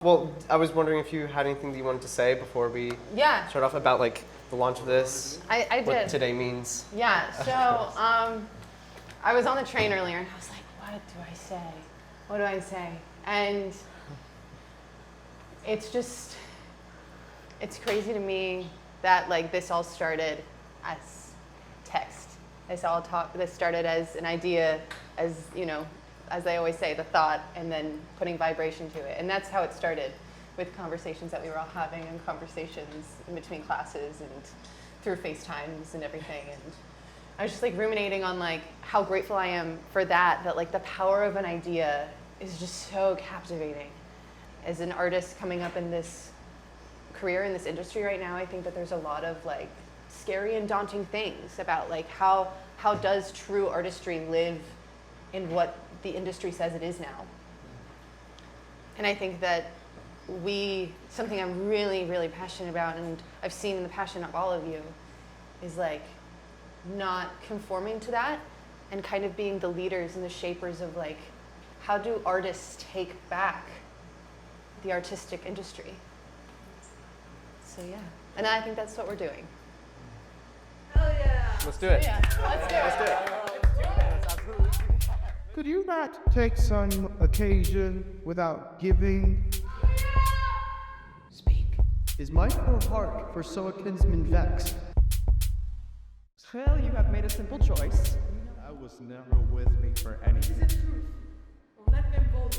Well, I was wondering if you had anything that you wanted to say before we start off about like the launch of this. I did. What today means. Yeah, so I was on the train earlier and I was like, what do I say? What do I say? And it's just, it's crazy to me that like this all started as text. This started as an idea, as, you know, as they always say, the thought, and then putting vibration to it. And that's how it started, with conversations that we were all having, and conversations in between classes and through FaceTimes and everything. And I was just like ruminating on like how grateful I am for that like the power of an idea is just so captivating. As an artist coming up in this career, in this industry right now, I think that there's a lot of like scary and daunting things about like how does true artistry live in what the industry says it is now. And I think that something I'm really, really passionate about, and I've seen in the passion of all of you, is like not conforming to that and kind of being the leaders and the shapers of like, how do artists take back the artistic industry? So yeah, and I think that's what we're doing. Hell yeah! Let's do it. Yeah, let's do it. Let's do it. Could you not take some occasion without giving? Speak. Is my poor heart for so a kinsman vexed? Well, you have made a simple choice. I was never with me for anything. Is it true? Or let them vote.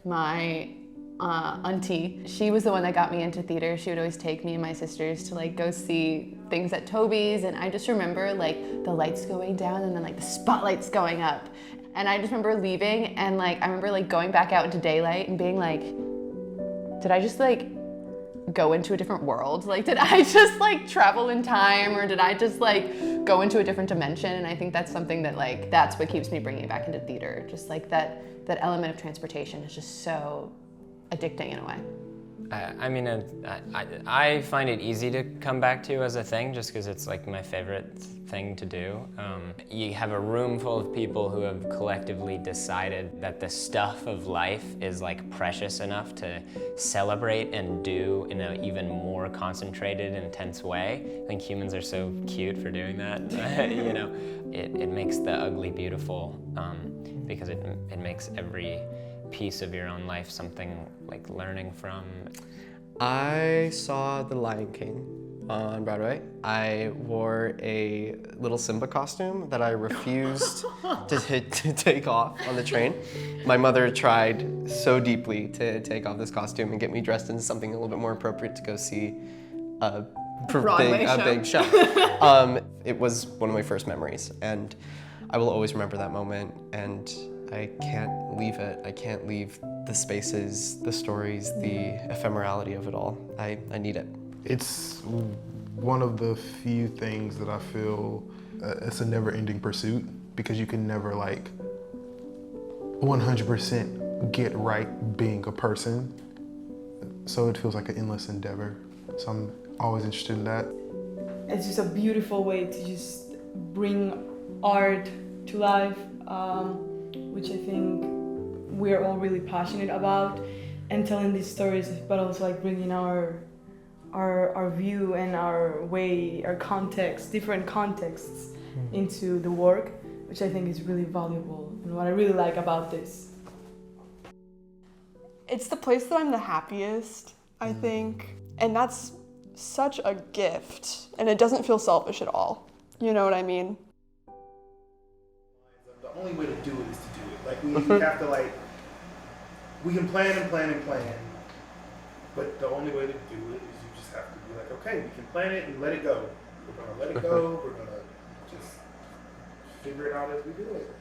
My auntie, she was the one that got me into theater. She would always take me and my sisters to like go see things at Toby's, and I just remember like the lights going down and then like the spotlights going up. And I just remember leaving, and like I remember like going back out into daylight and being like, did I just like go into a different world? Like, did I just like travel in time, or did I just like go into a different dimension? And I think that's something that like, that's what keeps me bringing it back into theater. Just like that element of transportation is just so addicting in a way. I mean, I find it easy to come back to as a thing, just because it's like my favorite thing to do. You have a room full of people who have collectively decided that the stuff of life is like precious enough to celebrate and do in an even more concentrated, intense way. I think humans are so cute for doing that. You know, it makes the ugly beautiful, because it makes every piece of your own life something like learning from. I saw The Lion King on Broadway. I wore a little Simba costume that I refused to take off on the train. My mother tried so deeply to take off this costume and get me dressed into something a little bit more appropriate to go see a big show. It was one of my first memories, and I will always remember that moment, and I can't leave it. I can't leave the spaces, the stories, the ephemerality of it all. I need it. It's one of the few things that I feel it's a never-ending pursuit, because you can never like 100% get right being a person. So it feels like an endless endeavor. So I'm always interested in that. It's just a beautiful way to just bring art to life, which I think we're all really passionate about, and telling these stories, but also like bringing our view and our way, our context, different contexts into the work, which I think is really valuable and what I really like about this. It's the place that I'm the happiest, I think, and that's such a gift, and it doesn't feel selfish at all. You know what I mean? The only way to do it is to do it. Like, we have to, like, we can plan and plan and plan, but the only way to do it is you just have to be like, okay, we can plan it and let it go. We're gonna let it go, we're gonna just figure it out as we do it.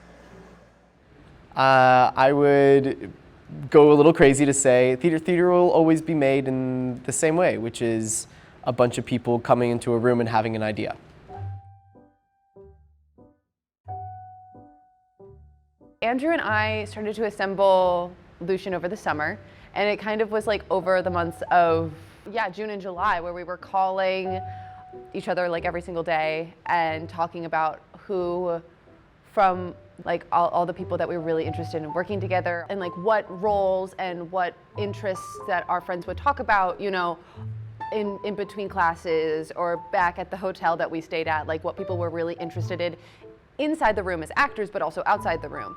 I would go a little crazy to say theater will always be made in the same way, which is a bunch of people coming into a room and having an idea. Andrew and I started to assemble Lucien over the summer, and it kind of was like over the months of Yeah, June and July, where we were calling each other like every single day and talking about who from like all the people that we were really interested in working together and like what roles and what interests that our friends would talk about, you know, in between classes or back at the hotel that we stayed at, like what people were really interested in inside the room as actors, but also outside the room.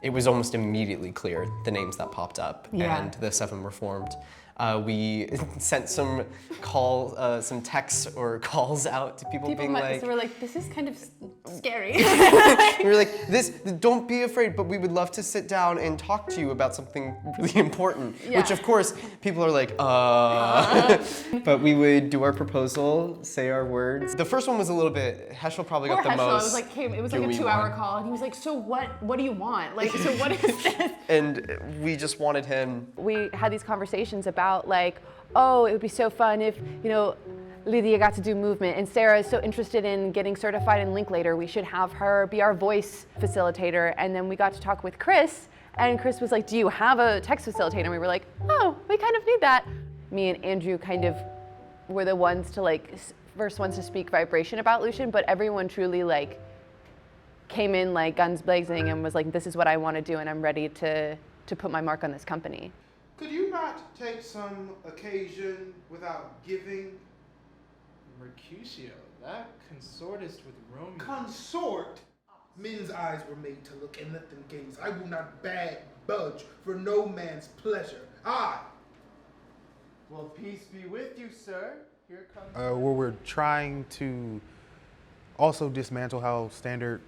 It was almost immediately clear the names that popped up, and the 7 were formed. We sent some texts or calls out to people being like, so we're like, this is kind of scary. we were like, don't be afraid, but we would love to sit down and talk to you about something really important. Yeah. Which of course, people are like, But we would do our proposal, say our words. The first one was a little bit, Heschel probably got the most. It was like a 2-hour call, and he was like, so what do you want? Like, so what is this? And we just wanted him. We had these conversations about like, oh, it would be so fun if, you know, Lydia got to do movement, and Sarah is so interested in getting certified in Linklater. We should have her be our voice facilitator. And then we got to talk with Chris, and Chris was like, do you have a text facilitator? And we were like, oh, we kind of need that. Me and Andrew kind of were the ones to like, first ones to speak vibration about Lucien, but everyone truly like came in like guns blazing and was like, this is what I want to do, and I'm ready to put my mark on this company. Could you not take some occasion without giving? Mercutio, that consortest with Romeo. Consort? Men's eyes were made to look and let them gaze. I will not budge for no man's pleasure. Well, peace be with you, sir. Here comes. Where we're trying to also dismantle how standard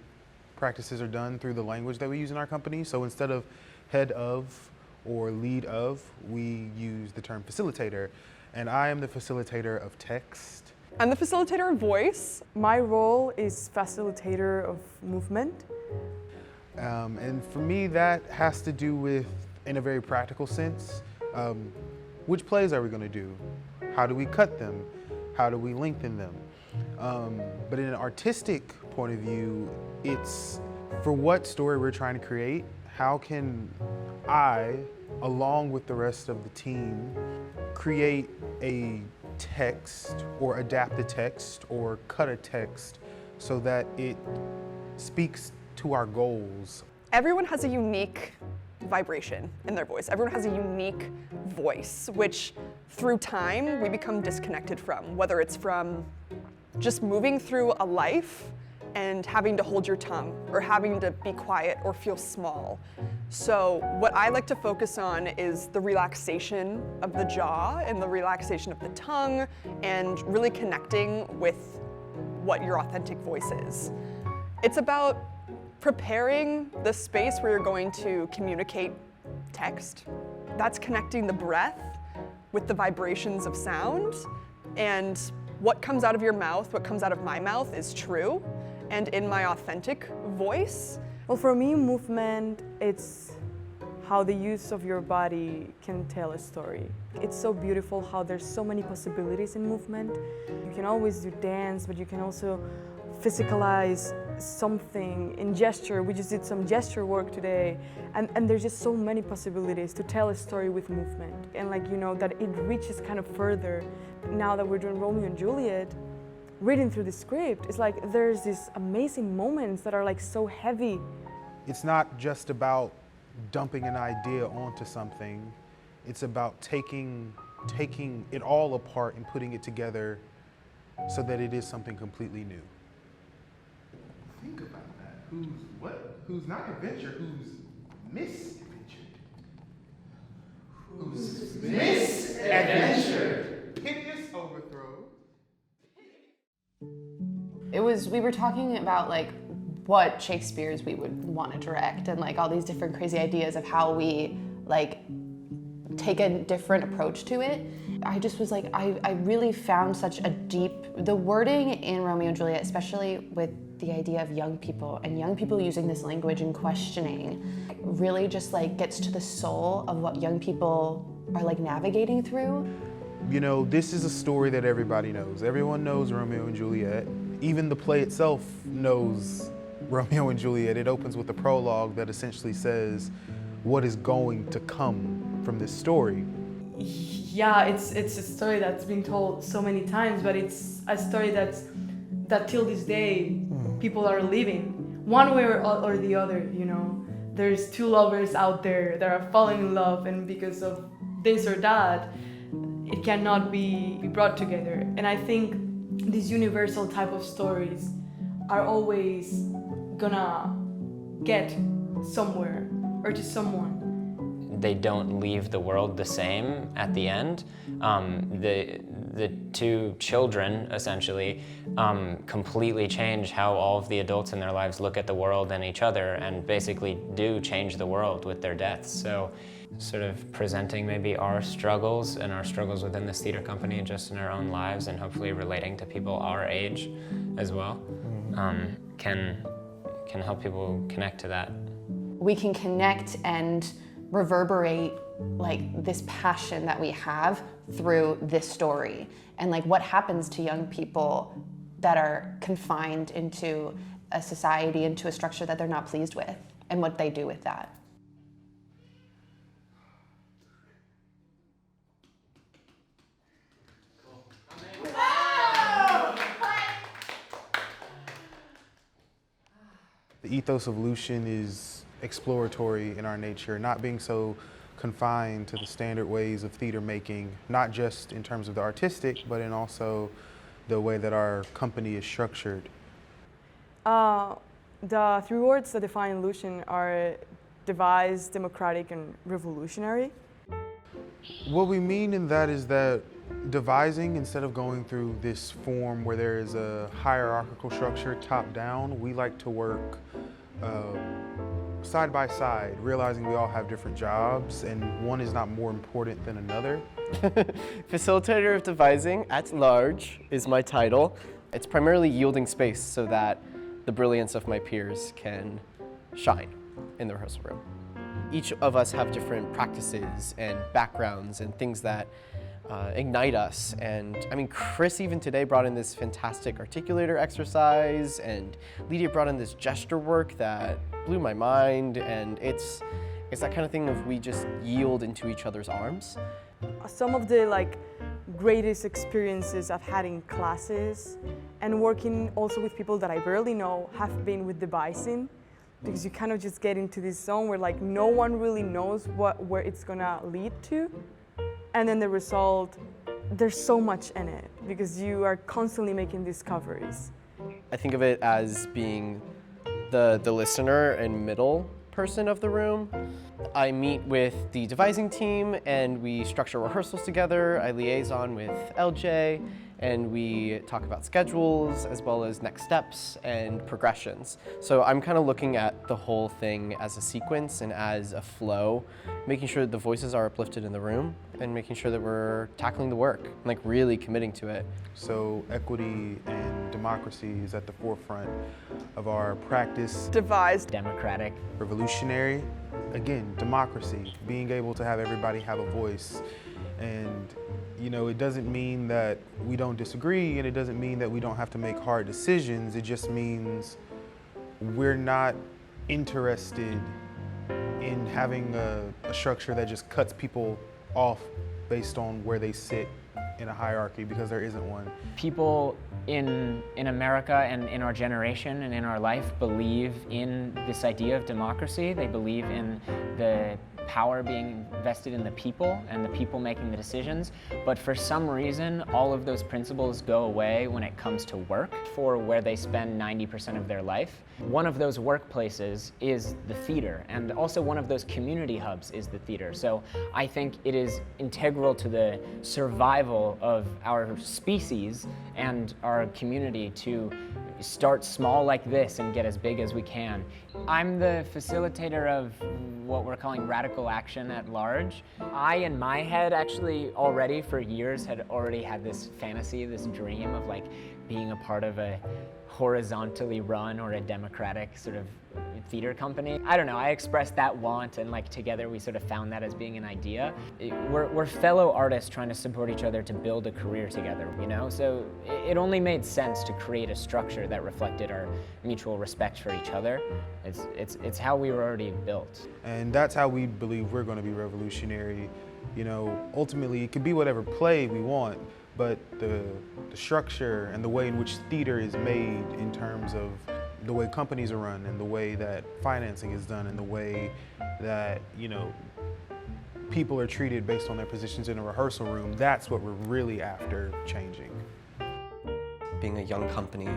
practices are done through the language that we use in our company. So instead of head of or lead of, we use the term facilitator. And I am the facilitator of text. I'm the facilitator of voice. My role is facilitator of movement. And for me, that has to do with, in a very practical sense, which plays are we going to do? How do we cut them? How do we lengthen them? But in an artistic point of view, it's for what story we're trying to create, how can I, along with the rest of the team, create a text or adapt a text or cut a text so that it speaks to our goals. Everyone has a unique vibration in their voice. Everyone has a unique voice, which through time we become disconnected from, whether it's from just moving through a life and having to hold your tongue or having to be quiet or feel small. So what I like to focus on is the relaxation of the jaw and the relaxation of the tongue and really connecting with what your authentic voice is. It's about preparing the space where you're going to communicate text. That's connecting the breath with the vibrations of sound, and what comes out of your mouth, what comes out of my mouth is true, and in my authentic voice. Well, for me, movement, it's how the use of your body can tell a story. It's so beautiful how there's so many possibilities in movement. You can always do dance, but you can also physicalize something in gesture. We just did some gesture work today, and there's just so many possibilities to tell a story with movement. And like, you know, that it reaches kind of further. Now that we're doing Romeo and Juliet, reading through the script, it's like there's these amazing moments that are like so heavy. It's not just about dumping an idea onto something. It's about taking it all apart and putting it together so that it is something completely new. Think about that. Who's what? Who's not adventure? Who's misadventured? Who's misadventured? Piteous overthrow. We were talking about like what Shakespeare's we would want to direct and like all these different crazy ideas of how we like take a different approach to it. I just was like, I really found such a the wording in Romeo and Juliet, especially with the idea of young people and young people using this language and questioning, really just like gets to the soul of what young people are like navigating through. You know, this is a story that everybody knows. Everyone knows Romeo and Juliet. Even the play itself knows Romeo and Juliet. It opens with a prologue that essentially says what is going to come from this story. yeah, it's a story that's been told so many times, but it's a story that till this day people are living one way or the other, you know. There's two lovers out there that are falling in love, and because of this or that, it cannot be brought together. And I think these universal type of stories are always gonna get somewhere or to someone. They don't leave the world the same at the end. The two children essentially completely change how all of the adults in their lives look at the world and each other, and basically do change the world with their deaths. So sort of presenting maybe our struggles and our struggles within this theater company just in our own lives, and hopefully relating to people our age as well, can help people connect to that. We can connect and reverberate like this passion that we have through this story, and like what happens to young people that are confined into a society, into a structure that they're not pleased with, and what they do with that. The ethos of Lucien is exploratory in our nature, not being so confined to the standard ways of theater making, not just in terms of the artistic, but in also the way that our company is structured. The three words that define Lucien are devised, democratic, and revolutionary. What we mean in that is that devising, instead of going through this form where there is a hierarchical structure top down, we like to work side by side, realizing we all have different jobs and one is not more important than another. Facilitator of Devising at Large is my title. It's primarily yielding space so that the brilliance of my peers can shine in the rehearsal room. Each of us have different practices and backgrounds and things that ignite us. And I mean, Chris even today brought in this fantastic articulator exercise, and Lydia brought in this gesture work that blew my mind. And it's that kind of thing of we just yield into each other's arms. Some of the greatest experiences I've had in classes and working also with people that I barely know have been with Devised, because you kind of just get into this zone where no one really knows where it's gonna lead to. And then the result, there's so much in it because you are constantly making discoveries. I think of it as being the listener and middle person of the room. I meet with the devising team and we structure rehearsals together. I liaison with LJ and we talk about schedules as well as next steps and progressions. So I'm kind of looking at the whole thing as a sequence and as a flow, making sure that the voices are uplifted in the room and making sure that we're tackling the work, and really committing to it. So equity and democracy is at the forefront of our practice. Devised. Democratic. Revolutionary. Again, democracy, being able to have everybody have a voice. And it doesn't mean that we don't disagree, and it doesn't mean that we don't have to make hard decisions. It just means we're not interested in having a structure that just cuts people off based on where they sit in a hierarchy, because there isn't one. People in America and in our generation and in our life believe in this idea of democracy. They believe in the power being vested in the people and the people making the decisions. But for some reason, all of those principles go away when it comes to work, for where they spend 90% of their life. One of those workplaces is the theater, and also one of those community hubs is the theater. So I think it is integral to the survival of our species and our community to start small like this and get as big as we can. I'm the facilitator of what we're calling radical action at large. I, in my head, actually already for years had already had this fantasy, this dream of being a part of a horizontally run or a democratic sort of theater company. I don't know, I expressed that want, and together we sort of found that as being an idea. We're fellow artists trying to support each other to build a career together, So it only made sense to create a structure that reflected our mutual respect for each other. It's how we were already built. And that's how we believe we're going to be revolutionary. You know, ultimately it could be whatever play we want, but the structure and the way in which theater is made in terms of the way companies are run and the way that financing is done and the way that, you know, people are treated based on their positions in a rehearsal room, that's what we're really after changing. Being a young company,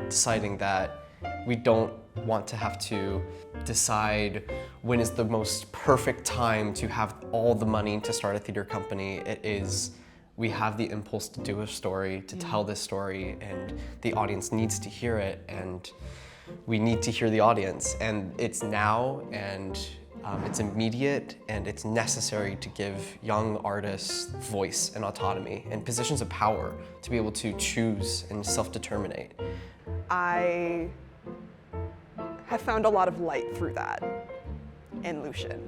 deciding that we don't want to have to decide when is the most perfect time to have all the money to start a theater company. It is, we have the impulse to do a story, to tell this story, and the audience needs to hear it, and we need to hear the audience. And it's now, and it's immediate, and it's necessary to give young artists voice and autonomy and positions of power to be able to choose and self-determinate. I have found a lot of light through that in Lucien,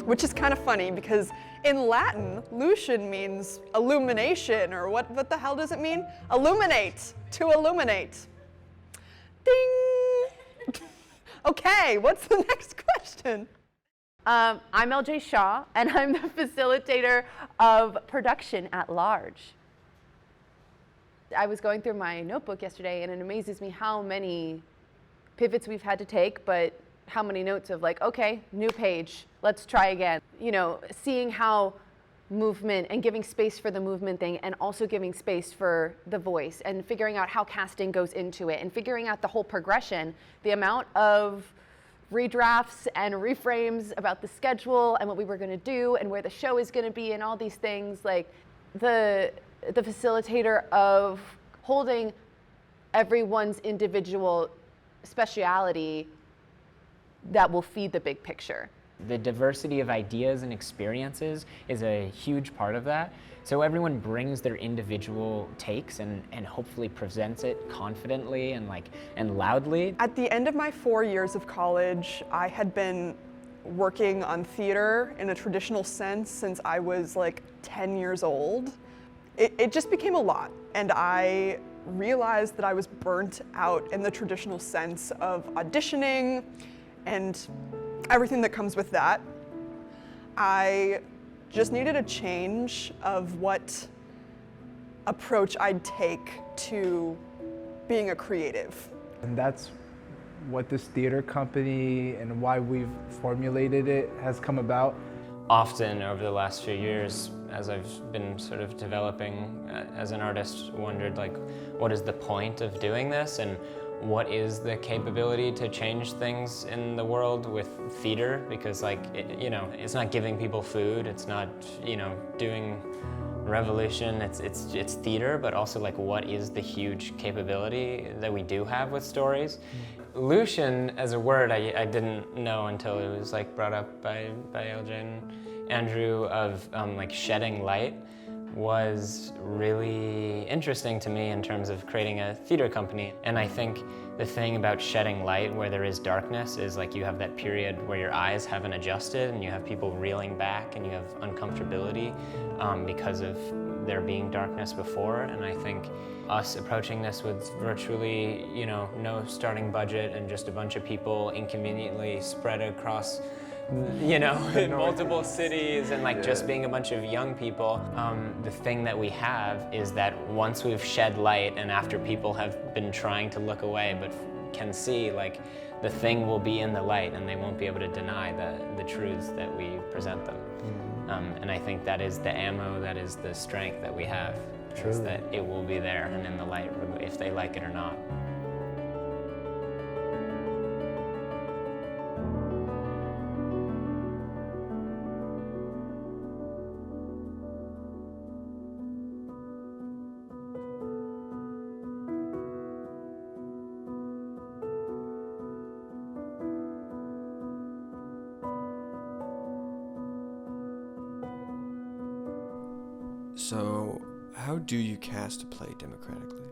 which is kind of funny because in Latin, Lucien means illumination, or what the hell does it mean? Illuminate, to illuminate. Ding! Okay, what's the next question? I'm LJ Shaw, and I'm the facilitator of production at large. I was going through my notebook yesterday, and it amazes me how many pivots we've had to take, but how many notes of like, okay, new page, let's try again. You know, seeing how movement and giving space for the movement thing, and also giving space for the voice, and figuring out how casting goes into it, and figuring out the whole progression, the amount of redrafts and reframes about the schedule and what we were going to do and where the show is going to be and all these things. Like the facilitator of holding everyone's individual speciality that will feed the big picture. The diversity of ideas and experiences is a huge part of that. So everyone brings their individual takes and hopefully presents it confidently and loudly. At the end of my 4 years of college, I had been working on theater in a traditional sense since I was like 10 years old. It just became a lot, and I realized that I was burnt out in the traditional sense of auditioning and everything that comes with that. I just needed a change of what approach I'd take to being a creative. And that's what this theater company and why we've formulated it has come about. Often over the last few years, as I've been sort of developing as an artist, wondered like, what is the point of doing this, and what is the capability to change things in the world with theater? Because like, you know, it's not giving people food, it's not, you know, doing revolution, it's theater, but also like, what is the huge capability that we do have with stories? Lucien as a word, I didn't know until it was like brought up by LJ and Andrew, of like shedding light, was really interesting to me in terms of creating a theater company. And I think the thing about shedding light where there is darkness is like you have that period where your eyes haven't adjusted and you have people reeling back and you have uncomfortability because of there being darkness before. And I think us approaching this with virtually, you know, no starting budget and just a bunch of people inconveniently spread across, you know, multiple cities, and like just being a bunch of young people, the thing that we have is that once we've shed light and after people have been trying to look away but can see, like, the thing will be in the light and they won't be able to deny the truths that we present them. And I think that is the ammo, that is the strength that we have, is that it will be there and in the light if they like it or not. So, how do you cast a play democratically?